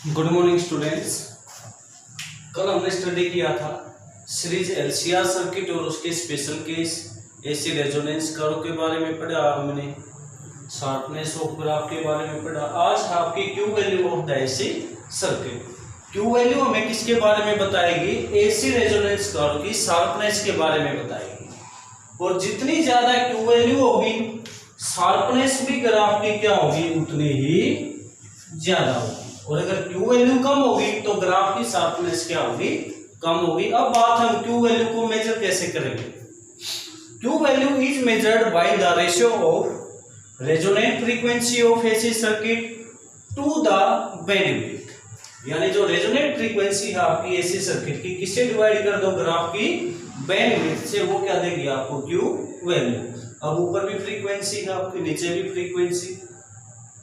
Good morning students. कल हमने study किया था सीरीज एलसीआर सर्किट और उसके special case AC resonance curve के बारे में पढ़ा, हमने शार्पनेस ऑफ ग्राफ के बारे में पढ़ा। आज आपकी Q value of the AC circuit. Q value हमें किसके बारे में बताएगी? एसी रेजोनेंस कर्व की शार्पनेस के बारे में बताएगी। और जितनी ज्यादा क्यू वैल्यू होगी शार्पनेस भी ग्राफ की क्या होगी, उतनी ही ज्यादा होगी। और अगर क्यू वैल्यू कम होगी तो ग्राफ की शार्पनेस क्या होगी, कम होगी। अब बात हम क्यू वैल्यू को मेजर कैसे करेंगे। Q value is measured by the ratio of resonant frequency of AC circuit to the bandwidth. यानी जो रेजोनेंट फ्रीक्वेंसी है आपकी एसी सर्किट की, किससे डिवाइड कर दो, ग्राफ की बैंडविड्थ से, वो क्या देगी आपको, क्यू वैल्यू। अब ऊपर भी फ्रीक्वेंसी है आपकी, नीचे भी फ्रीक्वेंसी,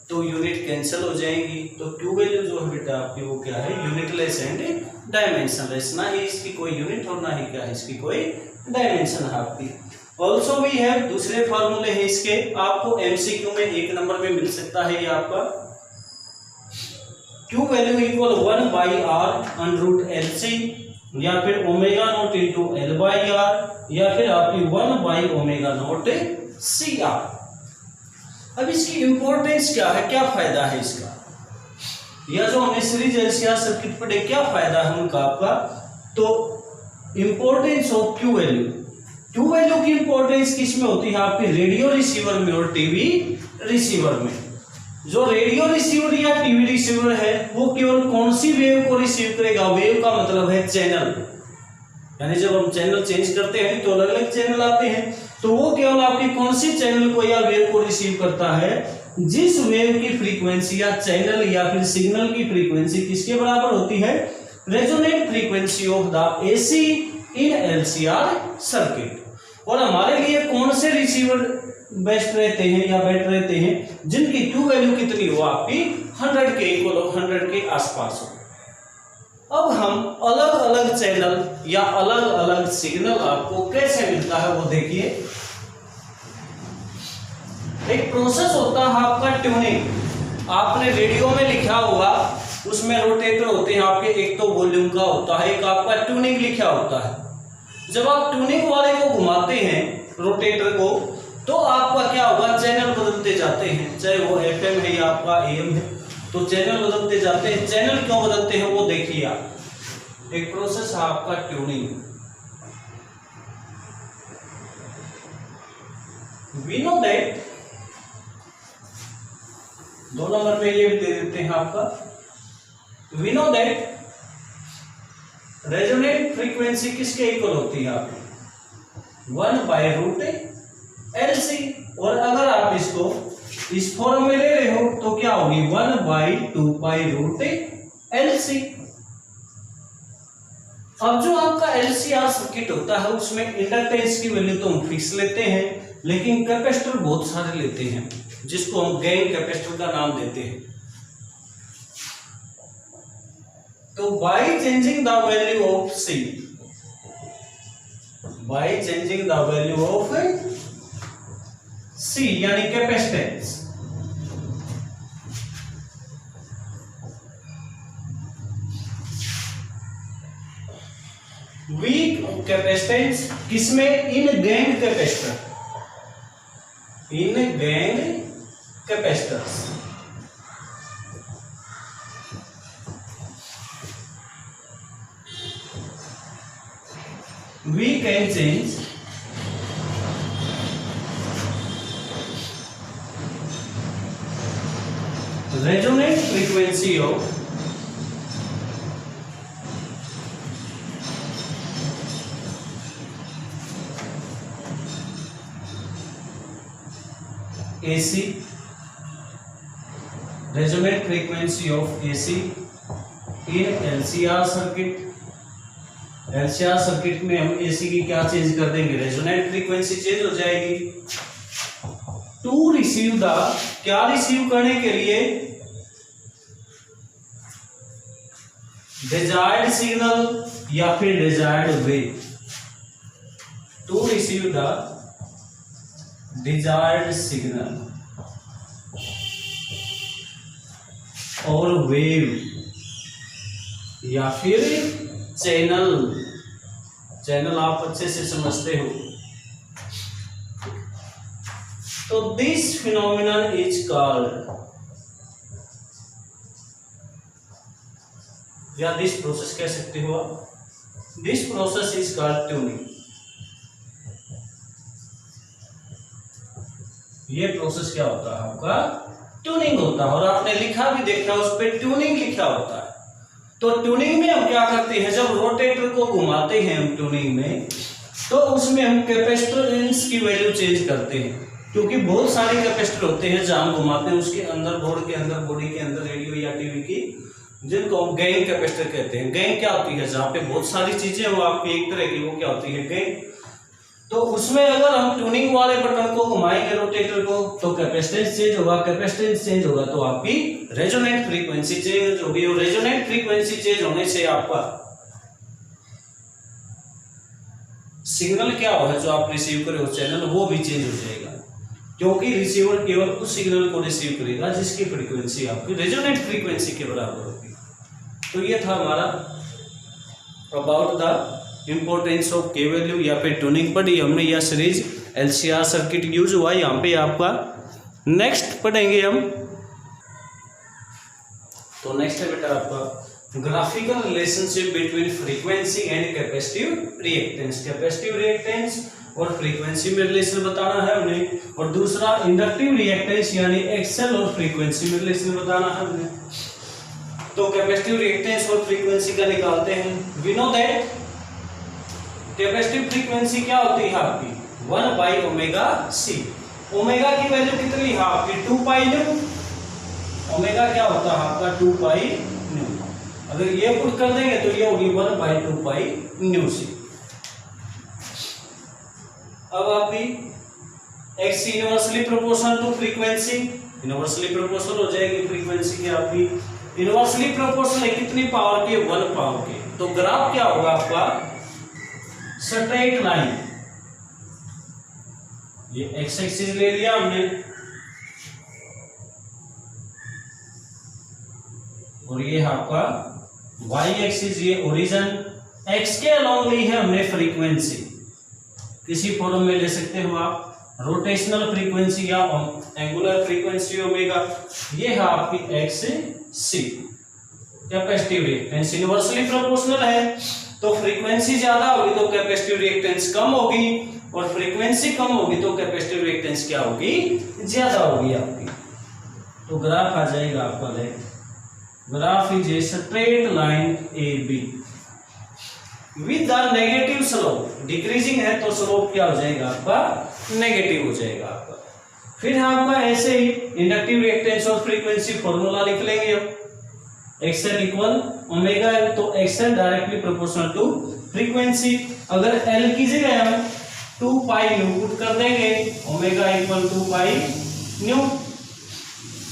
तो यूनिट कैंसिल हो जाएंगी। तो क्यू वैल्यू जो है बेटा आपकी वो क्या है, यूनिटलेस एंड डायमेंशनलेस। ना ही इसकी कोई यूनिट और ना ही क्या है इसकी कोई डायमेंशन है आपकी। ऑल्सो वी हैव दूसरे फार्मूले हैं इसके, आपको एमसीक्यू में 1 नंबर में मिल सकता है। ये आपका क्यू वैल्यू इक्वल 1/r√LC या फिर ओमेगा नॉट इंटू L/r या फिर आपकी 1/ω0CR। अब इसकी इंपॉर्टेंस क्या है, क्या फायदा है इसका, या जो हमने सीरीज एलसीआर सर्किट पढ़े क्या फायदा है उनका आपका। तो importance of Q value, Q value की इंपॉर्टेंस किस में होती है आपकी, रेडियो रिसीवर में और टीवी रिसीवर में। जो रेडियो रिसीवर या टीवी रिसीवर है वो केवल कौन सी वेव को रिसीव करेगा, वेव का मतलब है चैनल। यानी जब हम चैनल चेंज करते हैं तो अलग अलग चैनल आते हैं, तो वो केवल आपकी कौन सी चैनल को या वेव को रिसीव करता है, जिस वेव की फ्रीक्वेंसी या चैनल या फिर सिग्नल की फ्रीक्वेंसी किसके बराबर होती है, resonant frequency of the AC in LCR circuit. और हमारे लिए कौन से रिसीवर बेस्ट रहते हैं या बेटर रहते हैं, जिनकी क्यू वैल्यू कितनी हो आपकी 100 के इक्वल हो, 100 के आसपास हो। अब हम अलग अलग चैनल या अलग अलग सिग्नल आपको कैसे मिलता है वो देखिए। एक प्रोसेस होता है आपका ट्यूनिंग। आपने रेडियो में लिखा हुआ, उसमें रोटेटर होते हैं आपके, एक तो वॉल्यूम का होता है, एक आपका ट्यूनिंग लिखा होता है। जब आप ट्यूनिंग वाले को घुमाते हैं रोटेटर को, तो आपका क्या होगा, चैनल बदलते जाते हैं, चाहे वो एफएम है या आपका एएम है, तो चैनल बदलते जाते हैं। चैनल क्यों बदलते हैं वो देखिए आप, एक प्रोसेस है आपका tuning. We know that, 2 number में ये भी दे देते हैं आपका, we know that resonant frequency किसके इक्वल होती है आपकी, 1/√LC। और अगर आप इसको इस फॉर्म में ले रहे हो तो क्या होगी, 1/2π√LC। अब जो आपका एलसीआर सर्किट होता है उसमें इंडक्टेंस की वैल्यू तो हम फिक्स लेते हैं, लेकिन कैपेसिटर बहुत सारे लेते हैं, जिसको हम गेन कैपेसिटर का नाम देते हैं। तो by changing the value of C, by changing the value of C यानी कैपेसिटेंस, वीक कैपेसिटेंस किसमें, in gang capacitor, in gang capacitors. We can change resonant frequency of AC, resonant frequency of AC in LCR circuit। LCR circuit में हम AC की क्या change कर देंगे, resonant frequency change हो जाएगी। टू रिसीव द, क्या रिसीव करने के लिए, डिजायर्ड सिग्नल या फिर desired wave. To receive the desired signal और वेव या फिर चैनल। चैनल आप अच्छे से समझते हो। तो दिस फिनोमिनन इज कॉल्ड, या दिस प्रोसेस कह सकते हो आप, this process is called tuning. ये प्रोसेस क्या होता है आपका, ट्यूनिंग होता है। और आपने लिखा भी देखा उस पर ट्यूनिंग लिखा होता है। तो ट्यूनिंग में हम क्या करते हैं, जब रोटेटर को घुमाते हैं हम ट्यूनिंग में, तो उसमें हम कैपेसिटेंस की वैल्यू चेंज करते हैं। क्योंकि बहुत सारे कैपेसिटर होते हैं जहां हम घुमाते हैं, उसके अंदर बोर्ड के अंदर, बॉडी के अंदर, रेडियो या टीवी की, जिनको हम गेन कैपेसिटर कहते हैं। गेन क्या होती है, जहाँ पे बहुत सारी चीजें वो आपकी एक तरह की, वो क्या होती है, गेन। तो उसमें अगर हम ट्यूनिंग वाले बटन को घुमाएंगे रोटेटर को, तो कैपेसिटेंस चेंज होगा। कैपेसिटेंस चेंज होगा तो आपकी रेजोनेंट फ्रीक्वेंसी चेंज होगी। और रेजोनेंट फ्रीक्वेंसी चेंज होने से आपका सिग्नल क्या होगा, जो आप रिसीव करे हो चैनल, वो भी चेंज हो जाएगा। क्योंकि रिसीवर केवल उस सिग्नल को रिसीव करेगा जिसकी फ्रीक्वेंसी आपकी रेजोनेंट फ्रीक्वेंसी के बराबर होगी। तो ये था हमारा अबाउट द इंपॉर्टेंस ऑफ के वैल्यू या फिर ट्यूनिंग पढ़ी हमने, या सीरीज एलसीआर सर्किट यूज हुआ यहाँ पे आपका। नेक्स्ट पढ़ेंगे हम, तो नेक्स्ट है बेटा आपका graphical relationship between frequency and capacitive reactance. Capacitive reactance और फ्रीक्वेंसी में रिलेशन बताना है हमने। और दूसरा इंडक्टिव रिएक्टेंस यानी एक्सएल और फ्रीक्वेंसी में रिलेशन बताना है हमने। तो कैपेसिटिव रिएक्टेंस और फ्रीक्वेंसी का निकालते हैं। We know that capacitive frequency क्या होती है आपकी, 1/ωc। ओमेगा की वैल्यू कितनी है आपकी, 2π न्यू। ओमेगा क्या होता है आपका, 2π न्यू। अगर ये पुट कर देंगे तो ये होगी 1/2π न्यू सी। अब आपकी x inversely proportional to frequency, inversely proportional हो जाएगी फ्रीक्वेंसी की आपकी। इनवर्सली प्रोपोर्शनल है कितनी पावर के, 1 पावर के। तो ग्राफ क्या होगा आपका, स्ट्रेट लाइन। ये एक्स एक्सिस ले लिया हमने, और ये आपका वाई एक्सिस, ये ओरिजिन। एक्स के अलोंग ली है हमने फ्रीक्वेंसी, किसी फॉर्म में ले सकते हो आप, रोटेशनल फ्रीक्वेंसी या एंगुलर फ्रीक्वेंसी ओमेगा। ये है आपकी एक्स सी। कैपेसिटिव रिएक्टेंस इनवर्सली प्रोपोर्शनल है, तो फ्रीक्वेंसी ज्यादा होगी तो कैपेसिटिव रिएक्टेंस कम होगी, और फ्रीक्वेंसी कम होगी तो कैपेसिटिव रिएक्टेंस क्या होगी, ज्यादा होगी आपकी। तो ग्राफ आ जाएगा आपका, graph is a straight line A be with the negative slope. Decreasing है तो स्लोप क्या हो जाएगा आपका, नेगेटिव हो जाएगा आपका। फिर आपका ऐसे ही इंडक्टिव रिएक्टेंस और फ्रीक्वेंसी फॉर्मूला लिख लेंगे हम। एक्सएल इक्वल ओमेगा एल, तो XL directly proportional to frequency. अगर एल की जगह हम 2π न्यू पुट कर देंगे, ओमेगा इक्वल 2π न्यू,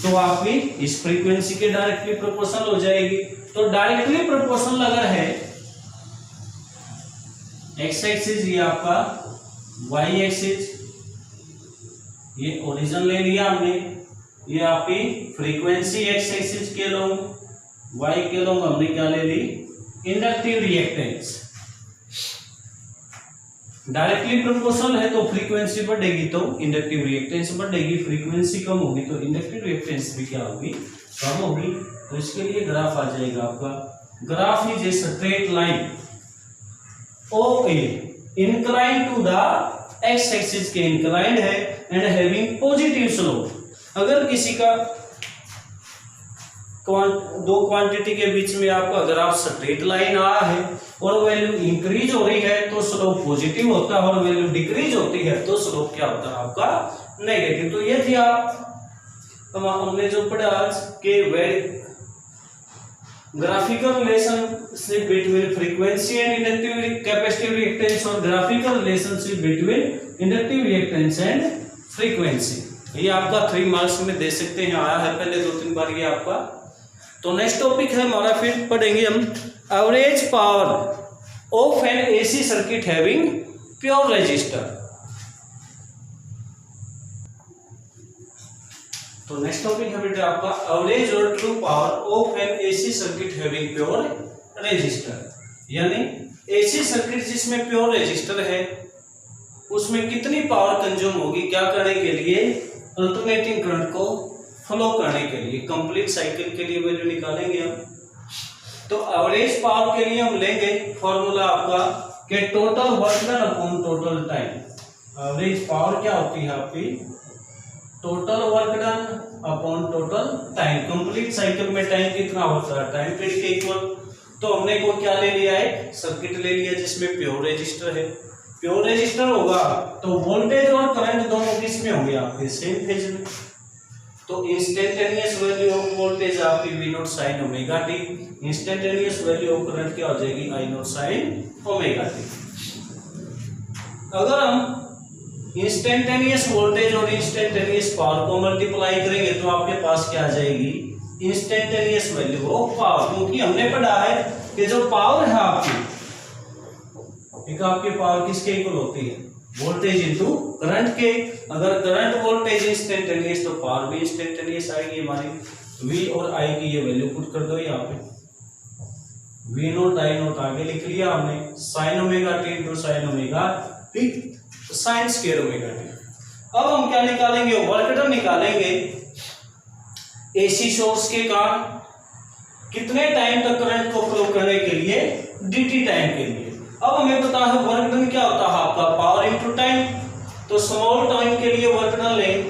तो आपकी इस फ्रीक्वेंसी के डायरेक्टली प्रोपोर्शनल हो जाएगी। तो डायरेक्टली प्रोपोर्शनल अगर है, एक्स एक्सिस ये आपका, वाई एक्सिस ये ओरिजिन ले लिया हमने, ये आपकी फ्रीक्वेंसी एक्स एक्सिस के लोग, वाई के लोग हमने क्या ले ली, इंडक्टिव रिएक्टेंस। डायरेक्टली प्रोपोर्शनल है तो फ्रीक्वेंसी बढ़ेगी तो इंडक्टिव रिएक्टेंस बढ़ेगी, फ्रीक्वेंसी कम होगी तो इंडक्टिव रिएक्टेंस भी क्या होगी, कम होगी। तो इसके लिए ग्राफ आ जाएगा आपका, graph is a straight line or a incline to the X axis के इंक्लाइंड है एंड हैविंग पॉजिटिव स्लोप। अगर किसी का दो क्वांटिटी के बीच में आपका ग्राफ स्ट्रेट लाइन आ है और वैल्यू इंक्रीज हो रही है तो स्लोप पॉजिटिव होता है, और वैल्यू डिक्रीज होती है तो स्लोप क्या होता है आपका, नेगेटिव। तो ये थी हमने जो पढ़ा आज के graphical relationship between frequency and inductive capacitive reactance, और graphical relationship between inductive reactance and frequency. ये आपका 3 मार्क्स में दे सकते हैं, आया है पहले 2-3 बार ये आपका। तो नेक्स्ट टॉपिक है हमारा, फिर पढ़ेंगे हम average power of an AC circuit having pure resistor. तो नेक्स्ट टॉपिक है बेटा आपका एवरेज और true power of an AC circuit having pure resistor, यानी एसी सर्किट जिसमें प्योर रेजिस्टर है उसमें कितनी पावर कंज्यूम होगी क्या करने के लिए, अल्टरनेटिंग करंट को फ्लो करने के लिए, कंप्लीट साइकिल के लिए वैल्यू निकालेंगे हम। तो एवरेज पावर के लिए हम लेंगे फॉर्मूला आपका कि total work done upon total time. Average power क्या होती है आपकी, total work done upon total time. Complete cycle में टाइम कितना होता है, टाइम पीरियड के इक्वल। तो हमने को क्या ले लिया है, सर्किट ले लिया जिसमें प्योर रेजिस्टर है। प्योर रेजिस्टर होगा तो वोल्टेज और करंट दोनों किस में होंगे आपके, सेम फेज में। तो इंस्टेंटेनियस वैल्यू ऑफ वोल्टेज आपकी V not sine omega T, instantaneous value of current क्या हो जाएगी, I not sine omega T. अगर हम इंस्टेंटेनियस वोल्टेज और इंस्टेंटेनियस पावर को मल्टीप्लाई करेंगे तो आपके पास क्या आ जाएगी, इंस्टेंटेनियस वैल्यू ऑफ पावर। क्योंकि हमने पढ़ा है कि जो पावर है आपकी, एक आपकी पावर किसके इक्वल होती है, वोल्टेज इनटू करंट के। अगर करंट वोल्टेज इंस्टेंटेनियस तो पावर भी इंस्टेंटेनियस आएगी हमारी। V और I की ये वैल्यू पुट कर दो यहाँ पे, V नोट I नोट आगे लिख लिया हमने, sine omega T into sine omega T, sine square omega T. अब हम क्या निकालेंगे, वर्क डन निकालेंगे एसी सोर्स के कारण कितने टाइम तक करंट को फ्लो करने के लिए, dt टाइम के लिए। अब हमें पता है वर्क डन क्या होता है आपका, पावर इनटू टाइम। तो स्मॉल टाइम के लिए वर्क डन लें,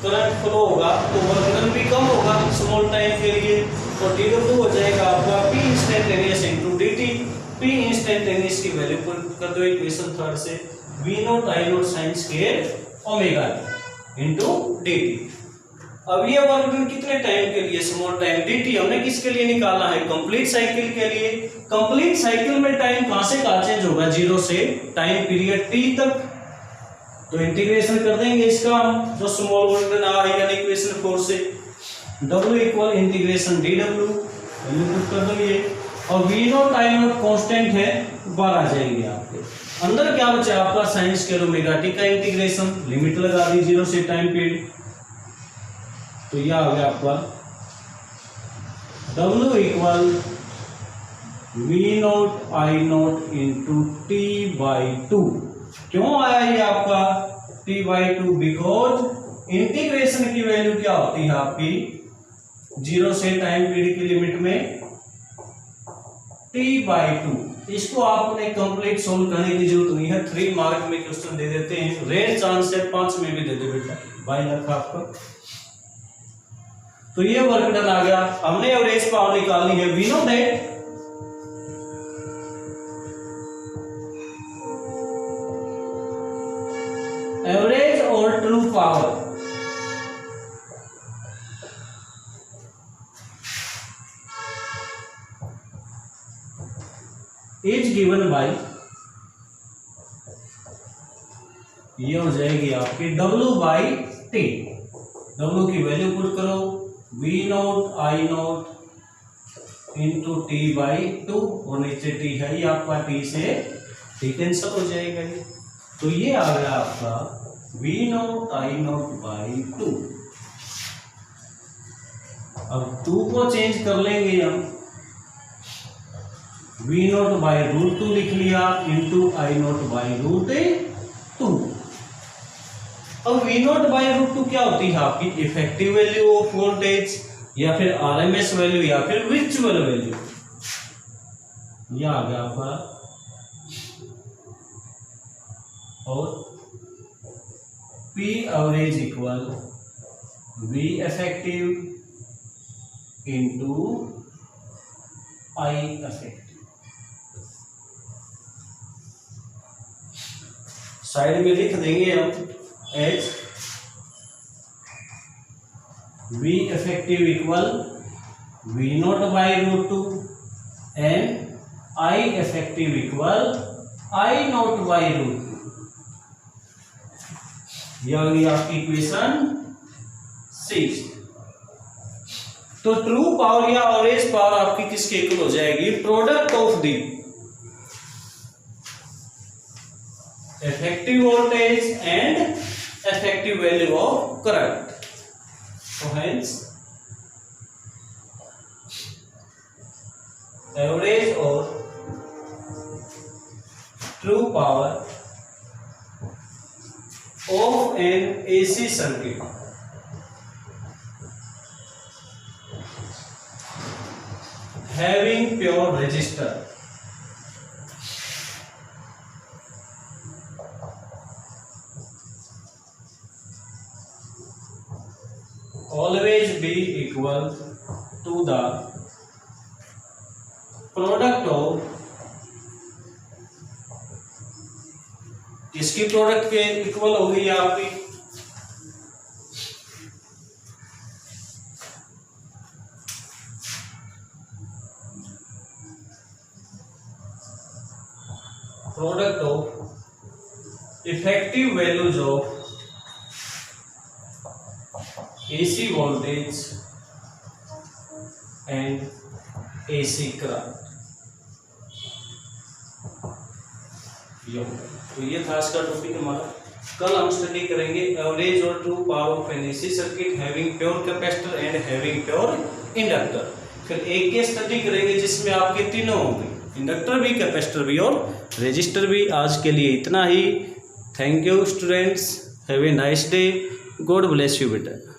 करंट फ्लो होगा तो वर्क डन भी कम होगा स्मॉल टाइम के लिए। तो dw हो जाएगा आपका P instantaneous into dt। P instantaneous की वैल्यू पुट कर दो इक्वेशन 3 से, V not I not sine square omega into dt। अब ये वर्क डन कितने टाइम के लिए, स्मॉल टाइम, dt हमने किसके लिए निकाला है, कंप्लीट साइकिल के लिए। कंप्लीट साइकिल में टाइम कहां से कहां चेंज होगा, 0 से टाइम पीरियड t तक। तो इंटीग्रेशन कर देंगे इसका हम, जो स्मॉल वर्क डन आ रही है इक्वेशन 4 से, w equal integration dw, value put कर दो ये। और v not I not constant है, 12 आ जाएंगे आपके। अंदर क्या बचा आपका, साइन स्क्वायर ओमेगा टी का इंटीग्रेशन, लिमिट लगा दी 0 से टाइम पीरियड। तो यह आ गया आपका W equal V note I note into T by 2। क्यों आया ये आपका t बाई 2, बिकॉज इंटीग्रेशन की वैल्यू क्या होती है आपकी, 0 से टाइम पीरियड की लिमिट में t बाई 2। इसको आपने कंप्लीट सोल्व करने की जरूरत नहीं है, 3 मार्क में क्वेश्चन दे देते हैं, रेयर चांस है 5 में भी दे दे बेटा, बाई रखा आपका। तो ये वर्क डन आ गया। हमने एवरेज पावर निकालनी है, वी नो दैट एवरेज और true power is given by, ये हो जाएगी आपकी W बाई टी। W की वैल्यू पुट करो, V note I note into T by 2, और नीचे t है, ये आपका t से t कैंसिल हो जाएगा ये। तो ये आ गया आपका V note I naught by 2। अब 2 को चेंज कर लेंगे हम, V नोट बाई रूट 2 लिख लिया into I naught by root 2। अब V नोट बाई रूट 2 क्या होती है आपकी, इफेक्टिव वैल्यू ऑफ वोल्टेज, या फिर RMS वैल्यू, या फिर विर्चुअल वैल्यू। यह आ गया आपका, और P average equal V effective into I effective. Side में लिख देंगे हम H V effective equal V naught by root 2 and I effective equal I naught by root 2। यह होगी आपकी इक्वेशन 6। तो ट्रू पावर या एवरेज पावर आपकी किसके इक्वल हो जाएगी, product of the effective voltage and effective value of current. So hence average और true power of an AC circuit having pure resistor always be equal to the product of किसकी product के equal होगी आपकी product of effective values of AC voltage and AC current। तो ये था आज का टॉपिक हमारा। कल हम स्टडी करेंगे एवरेज और true power of an AC circuit having pure capacitor and having pure inductor. फिर एक केस स्टडी करेंगे जिसमें आपके तीनों होंगे, इंडक्टर भी, कैपेसिटर भी और रेजिस्टर भी। आज के लिए इतना ही। Thank you students, have a nice day, God bless you बेटा।